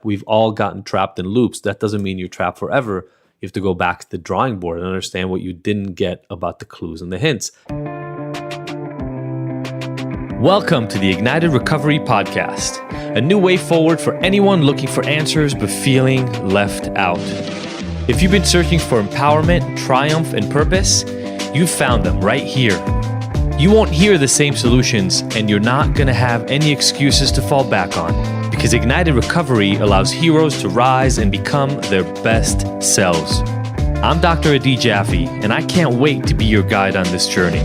We've all gotten trapped in loops. That doesn't mean you're trapped forever. You have to go back to the drawing board and understand what you didn't get about the clues and the hints. Welcome to the Ignited Recovery Podcast, a new way forward for anyone looking for answers but feeling left out. If you've been searching for empowerment, triumph, and purpose, you've found them right here. You won't hear the same solutions, and you're not going to have any excuses to fall back on, because Ignited Recovery allows heroes to rise and become their best selves. I'm Dr. Addict Jaffe, and I can't wait to be your guide on this journey.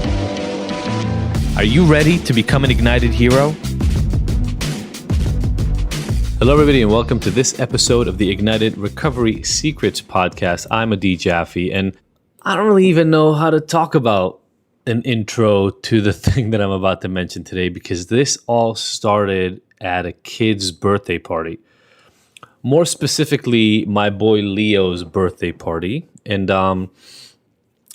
Are you ready to become an ignited hero? Hello, everybody, and welcome to this episode of the Ignited Recovery Secrets Podcast. I'm Addict Jaffe, and I don't really even know how to talk about an intro to the thing that I'm about to mention today, because this all started at a kid's birthday party. More specifically, my boy Leo's birthday party. And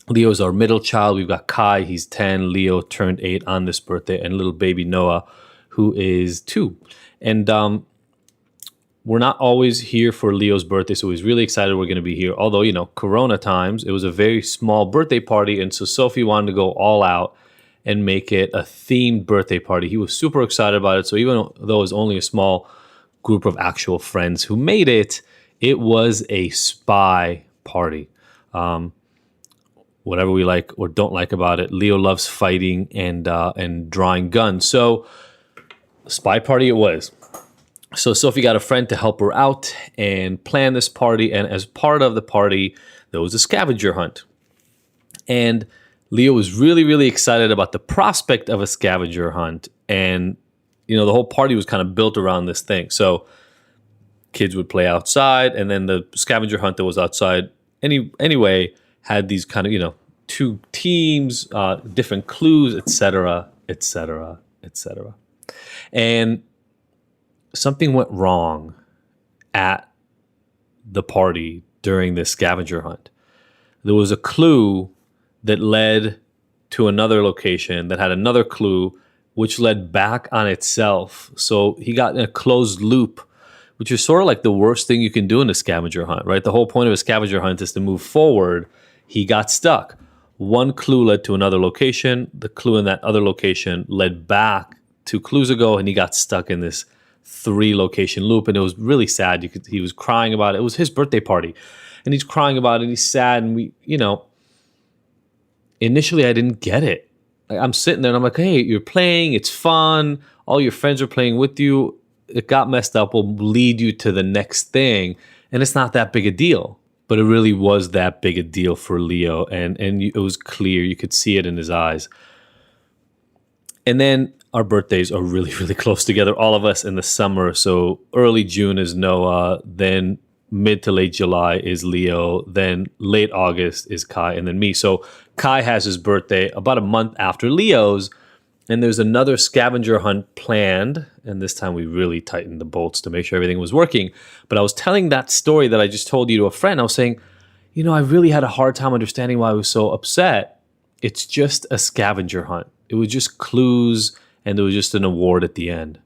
Leo's our middle child. We've got Kai, he's 10. Leo turned 8 on this birthday, and little baby Noah, who is 2. And we're not always here for Leo's birthday, so he's really excited we're going to be here. Although, you know, Corona times, it was a very small birthday party, and so Sophie wanted to go all out and make it a themed birthday party. He was super excited about it, so even though it was only a small group of actual friends who made it, it was a spy party. Whatever we like or don't like about it, Leo loves fighting and drawing guns. So, spy party it was. So Sophie got a friend to help her out and plan this party. And as part of the party, there was a scavenger hunt. And Leo was really, really excited about the prospect of a scavenger hunt. And, you know, the whole party was kind of built around this thing. So kids would play outside, and then the scavenger hunt that was outside anyway had these kind of, you know, two teams, different clues, etc., etc., etc. And something went wrong at the party during this scavenger hunt. There was a clue that led to another location that had another clue, which led back on itself. So he got in a closed loop, which is sort of like the worst thing you can do in a scavenger hunt, right? The whole point of a scavenger hunt is to move forward. He got stuck. One clue led to another location. The clue in that other location led back 2 clues ago, and he got stuck in this 3-location loop, and it was really sad. He was crying about it. It was his birthday party, and he's crying about it. He's sad, and we, you know, initially I didn't get it. I'm sitting there, and I'm like, hey, you're playing. It's fun. All your friends are playing with you. It got messed up. Will lead you to the next thing, and it's not that big a deal. But it really was that big a deal for Leo, and it was clear. You could see it in his eyes. And then our birthdays are really, really close together, all of us in the summer. So early June is Noah, then mid to late July is Leo, then late August is Kai, and then me. So Kai has his birthday about a month after Leo's, and there's another scavenger hunt planned, and this time we really tightened the bolts to make sure everything was working. But I was telling that story that I just told you to a friend. I was saying, you know, I really had a hard time understanding why I was so upset. It's just a scavenger hunt. It was just clues, and there was just an award at the end.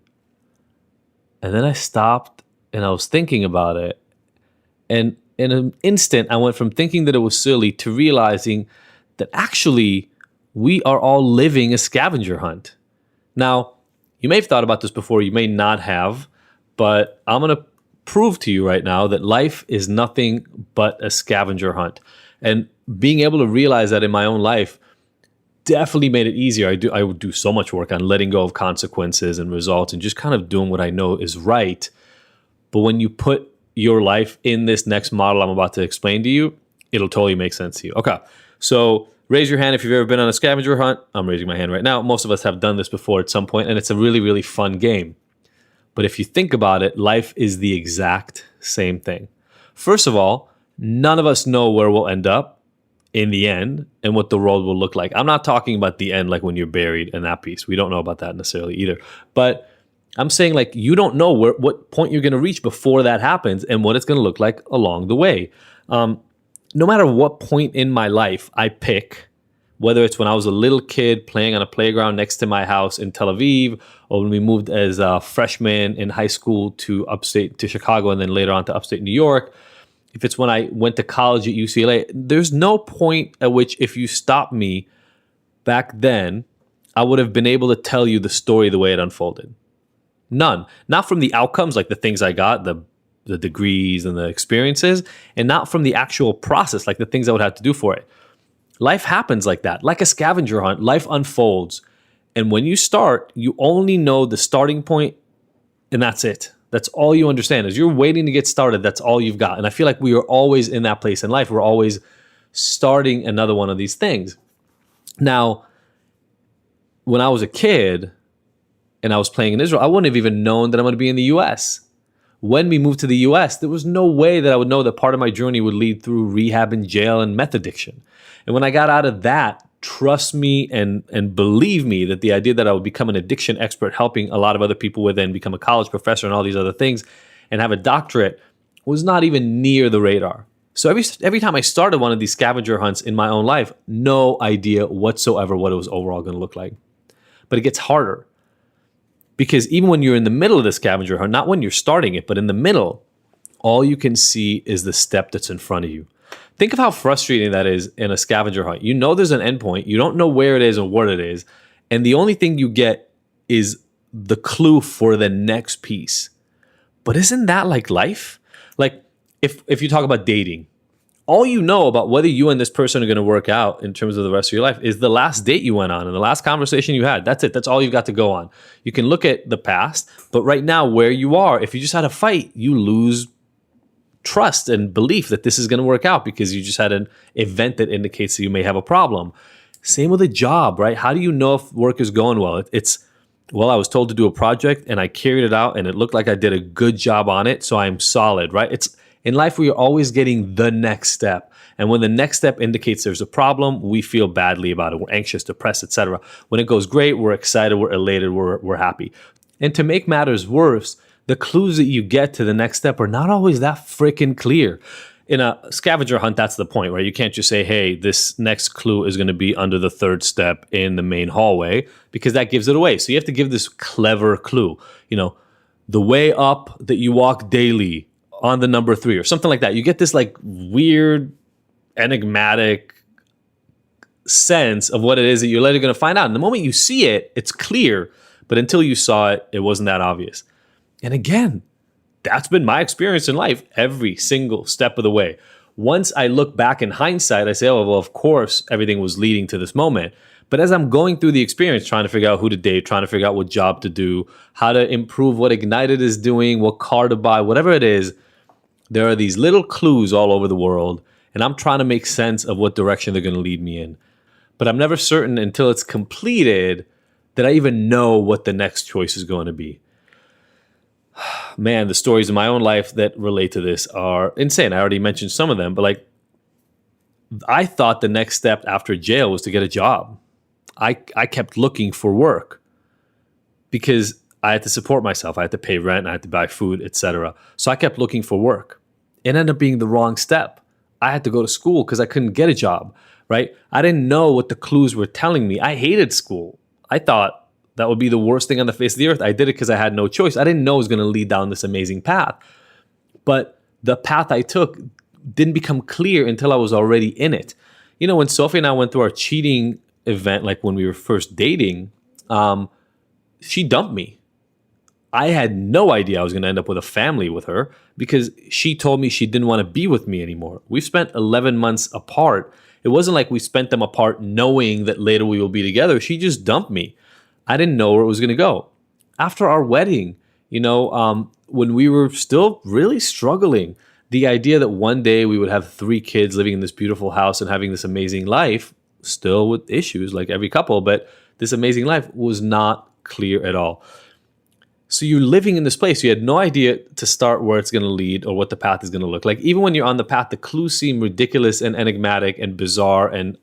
And then I stopped, and I was thinking about it. And in an instant, I went from thinking that it was silly to realizing that actually we are all living a scavenger hunt. Now, you may have thought about this before, you may not have, but I'm going to prove to you right now that life is nothing but a scavenger hunt. And being able to realize that in my own life definitely made it easier. I would do so much work on letting go of consequences and results and just kind of doing what I know is right. But when you put your life in this next model I'm about to explain to you, it'll totally make sense to you. Okay, so raise your hand if you've ever been on a scavenger hunt. I'm raising my hand right now. Most of us have done this before at some point, and it's a really, really fun game. But if you think about it, life is the exact same thing. First of all, none of us know where we'll end up in the end and what the world will look like. I'm not talking about the end like when you're buried in that piece. We don't know about that necessarily either. But I'm saying, like, you don't know what point you're going to reach before that happens and what it's going to look like along the way. No matter what point in my life I pick Whether it's when I was a little kid playing on a playground next to my house in Tel Aviv, or when we moved as a freshman in high school to Chicago, and then later on to upstate New York. If it's when I went to college at UCLA, there's no point at which if you stopped me back then, I would have been able to tell you the story the way it unfolded. None. Not from the outcomes, like the things I got, the degrees and the experiences, and not from the actual process, like the things I would have to do for it. Life happens like that. Like a scavenger hunt, life unfolds. And when you start, you only know the starting point, and that's it. That's all you understand. As you're waiting to get started, that's all you've got. And I feel like we are always in that place in life. We're always starting another one of these things. Now, when I was a kid and I was playing in Israel, I wouldn't have even known that I'm going to be in the US. When we moved to the US, there was no way that I would know that part of my journey would lead through rehab and jail and meth addiction. And when I got out of that, trust me and believe me that the idea that I would become an addiction expert, helping a lot of other people with it, and become a college professor and all these other things and have a doctorate was not even near the radar. So every time I started one of these scavenger hunts in my own life, no idea whatsoever what it was overall going to look like. But it gets harder because even when you're in the middle of the scavenger hunt, not when you're starting it, but in the middle, all you can see is the step that's in front of you. Think of how frustrating that is in a scavenger hunt. You know there's an endpoint. You don't know where it is or what it is. And the only thing you get is the clue for the next piece. But isn't that like life? Like if you talk about dating, all you know about whether you and this person are going to work out in terms of the rest of your life is the last date you went on and the last conversation you had. That's it. That's all you've got to go on. You can look at the past, but right now where you are, if you just had a fight, you lose trust and belief that this is going to work out because you just had an event that indicates that you may have a problem. Same with a job, right? How do you know if work is going well? Well, I was told to do a project and I carried it out and it looked like I did a good job on it, so I'm solid, right? It's in life we are always getting the next step. And when the next step indicates there's a problem, we feel badly about it. We're anxious, depressed, etc. When it goes great, we're excited, we're elated, we're happy. And to make matters worse, the clues that you get to the next step are not always that freaking clear. In a scavenger hunt, that's the point, right? You can't just say, hey, this next clue is going to be under the third step in the main hallway, because that gives it away. So you have to give this clever clue. The way up that you walk daily on the number 3 or something like that. You get this like weird, enigmatic sense of what it is that you're later going to find out. And the moment you see it, it's clear. But until you saw it, it wasn't that obvious. And again, that's been my experience in life every single step of the way. Once I look back in hindsight, I say, oh, well, of course, everything was leading to this moment. But as I'm going through the experience, trying to figure out who to date, trying to figure out what job to do, how to improve what Ignited is doing, what car to buy, whatever it is, there are these little clues all over the world. And I'm trying to make sense of what direction they're going to lead me in. But I'm never certain until it's completed that I even know what the next choice is going to be. Man, the stories in my own life that relate to this are insane. I already mentioned some of them, but I thought the next step after jail was to get a job. I kept looking for work because I had to support myself. I had to pay rent, I had to buy food, etc. So I kept looking for work. It ended up being the wrong step. I had to go to school because I couldn't get a job, right? I didn't know what the clues were telling me. I hated school. I thought that would be the worst thing on the face of the earth. I did it because I had no choice. I didn't know it was going to lead down this amazing path. But the path I took didn't become clear until I was already in it. When Sophie and I went through our cheating event, like when we were first dating, she dumped me. I had no idea I was going to end up with a family with her because she told me she didn't want to be with me anymore. We've spent 11 months apart. It wasn't like we spent them apart knowing that later we will be together. She just dumped me. I didn't know where it was going to go. After our wedding, when we were still really struggling, the idea that one day we would have 3 kids living in this beautiful house and having this amazing life, still with issues like every couple, but this amazing life was not clear at all. So you're living in this place. You had no idea to start where it's going to lead or what the path is going to look like. Even when you're on the path, the clues seem ridiculous and enigmatic and bizarre and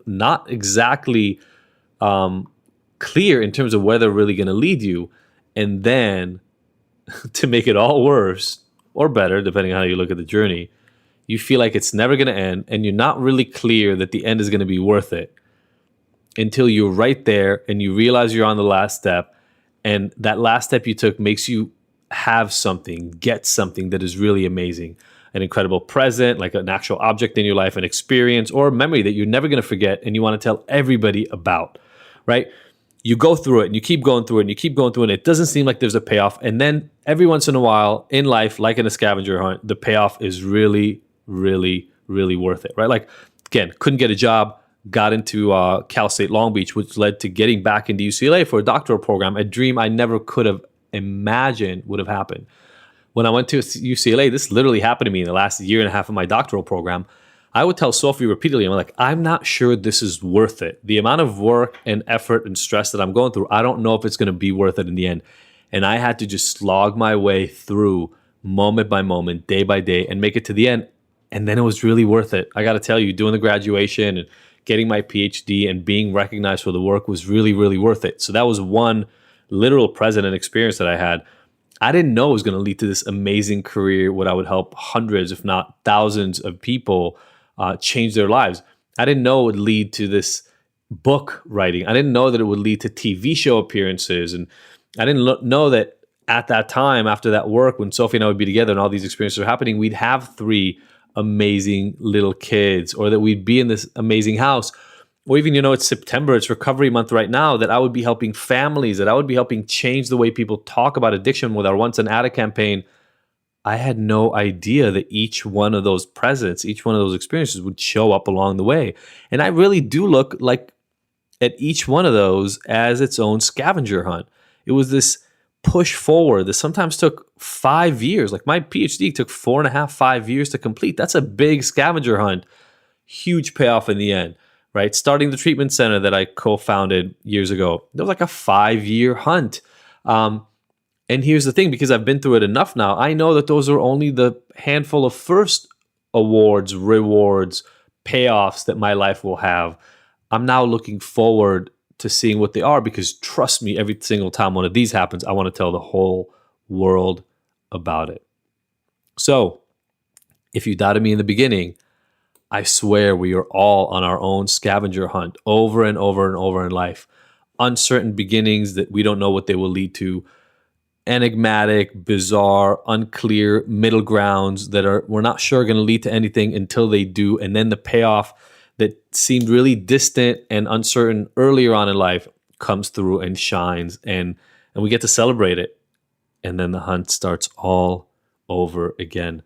not exactly clear in terms of where they're really going to lead you. And then to make it all worse or better, depending on how you look at the journey, you feel like it's never going to end and you're not really clear that the end is going to be worth it. until you're right there and you realize you're on the last step. And that last step you took makes you have something, get something that is really amazing. An incredible present, like an actual object in your life, an experience or a memory that you're never going to forget and you want to tell everybody about, right? You go through it and you keep going through it and you keep going through it and it doesn't seem like there's a payoff. And then every once in a while in life, like in a scavenger hunt, the payoff is really, really, really worth it, right? Like, again, couldn't get a job, got into Cal State Long Beach, which led to getting back into UCLA for a doctoral program, a dream I never could have imagined would have happened. When I went to UCLA, this literally happened to me in the last year and a half of my doctoral program. I would tell Sophie repeatedly, I'm like, I'm not sure this is worth it. The amount of work and effort and stress that I'm going through, I don't know if it's going to be worth it in the end. And I had to just slog my way through moment by moment, day by day, and make it to the end. And then it was really worth it. I got to tell you, doing the graduation and getting my PhD and being recognized for the work was really, really worth it. So that was one literal present and experience that I had. I didn't know it was going to lead to this amazing career where I would help hundreds, if not thousands of people change their lives. I didn't know it would lead to this book writing. I didn't know that it would lead to TV show appearances. And I didn't know that at that time, after that work, when Sophie and I would be together and all these experiences were happening, we'd have 3 amazing little kids, or that we'd be in this amazing house. Or even, it's September, it's recovery month right now, that I would be helping families, that I would be helping change the way people talk about addiction with our Once an Addict campaign. I had no idea that each one of those presents, each one of those experiences would show up along the way. And I really do look like at each one of those as its own scavenger hunt. It was this push forward that sometimes took 5 years. Like my PhD took 4.5, 5 years to complete. That's a big scavenger hunt. Huge payoff in the end. Right? Starting the treatment center that I co-founded years ago, that was like a 5-year hunt. And here's the thing, because I've been through it enough now, I know that those are only the handful of first awards, rewards, payoffs that my life will have. I'm now looking forward to seeing what they are, because trust me, every single time one of these happens, I want to tell the whole world about it. So if you doubted me in the beginning, I swear we are all on our own scavenger hunt over and over and over in life. Uncertain beginnings that we don't know what they will lead to. Enigmatic, bizarre, unclear middle grounds that we're not sure are going to lead to anything until they do. And then the payoff that seemed really distant and uncertain earlier on in life comes through and shines. And we get to celebrate it. And then the hunt starts all over again.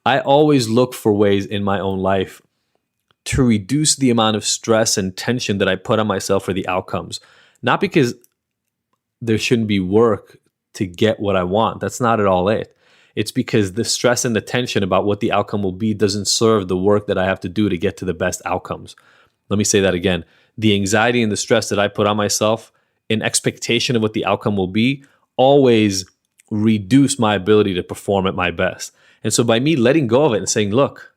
I always look for ways in my own life to reduce the amount of stress and tension that I put on myself for the outcomes. Not because there shouldn't be work to get what I want. That's not at all it. It's because the stress and the tension about what the outcome will be doesn't serve the work that I have to do to get to the best outcomes. Let me say that again. The anxiety and the stress that I put on myself in expectation of what the outcome will be always reduce my ability to perform at my best. And so by me letting go of it and saying, look,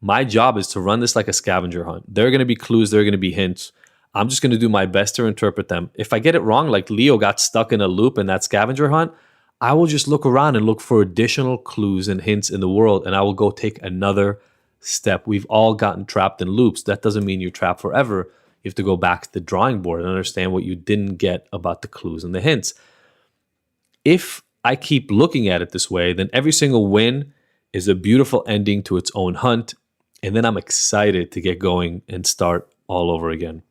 my job is to run this like a scavenger hunt. There are going to be clues. There are going to be hints. I'm just going to do my best to interpret them. If I get it wrong, like Leo got stuck in a loop in that scavenger hunt, I will just look around and look for additional clues and hints in the world, and I will go take another step. We've all gotten trapped in loops. That doesn't mean you're trapped forever. You have to go back to the drawing board and understand what you didn't get about the clues and the hints. If I keep looking at it this way, then every single win is a beautiful ending to its own hunt. And then I'm excited to get going and start all over again.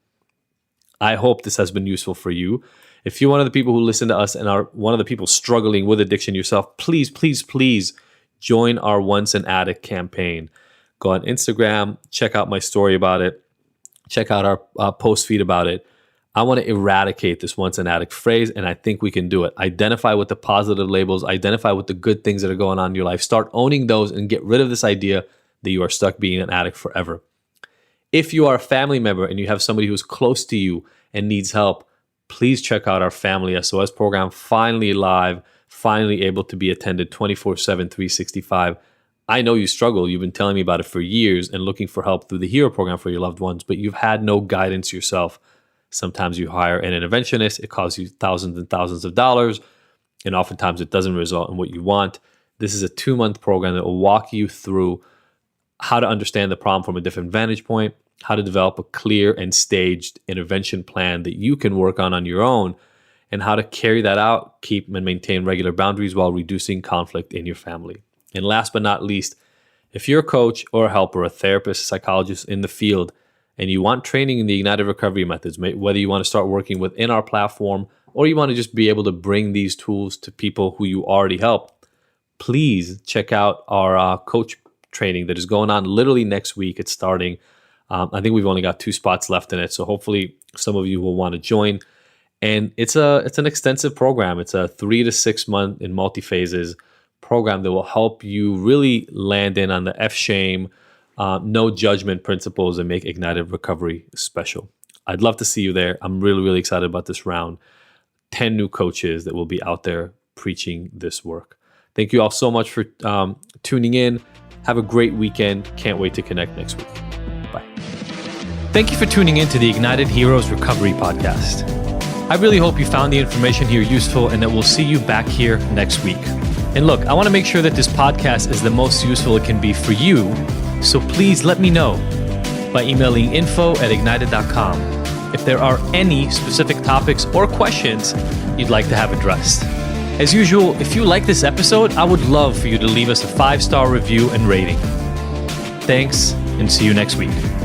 I hope this has been useful for you. If you're one of the people who listen to us and are one of the people struggling with addiction yourself, please, please, please join our Once an Addict campaign. Go on Instagram, check out my story about it, check out our post feed about it. I want to eradicate this Once an Addict phrase, and I think we can do it. Identify with the positive labels, identify with the good things that are going on in your life. Start owning those and get rid of this idea that you are stuck being an addict forever. If you are a family member and you have somebody who's close to you and needs help, please check out our Family SOS program, finally live, finally able to be attended 24/7, 365. I know you struggle. You've been telling me about it for years and looking for help through the HERO program for your loved ones, but you've had no guidance yourself. Sometimes you hire an interventionist. It costs you thousands and thousands of dollars, and oftentimes it doesn't result in what you want. This is a 2-month program that will walk you through how to understand the problem from a different vantage point, how to develop a clear and staged intervention plan that you can work on your own, and how to carry that out, keep and maintain regular boundaries while reducing conflict in your family. And last but not least, if you're a coach or a helper, a therapist, a psychologist in the field, and you want training in the Ignited Recovery methods, whether you want to start working within our platform or you want to just be able to bring these tools to people who you already help, please check out our coach training that is going on literally next week. It's starting. I think we've only got 2 spots left in it, so hopefully some of you will want to join. And it's an extensive program. It's a 3 to 6 month in multi-phases program that will help you really land in on the F-shame, no judgment principles and make Ignited Recovery special. I'd love to see you there. I'm really, really excited about this round. 10 new coaches that will be out there preaching this work. Thank you all so much for tuning in. Have a great weekend. Can't wait to connect next week. Bye. Thank you for tuning in to the Ignited Heroes Recovery Podcast. I really hope you found the information here useful and that we'll see you back here next week. And look, I want to make sure that this podcast is the most useful it can be for you, so please let me know by emailing info@ignited.com if there are any specific topics or questions you'd like to have addressed. As usual, if you like this episode, I would love for you to leave us a 5-star review and rating. Thanks, and see you next week.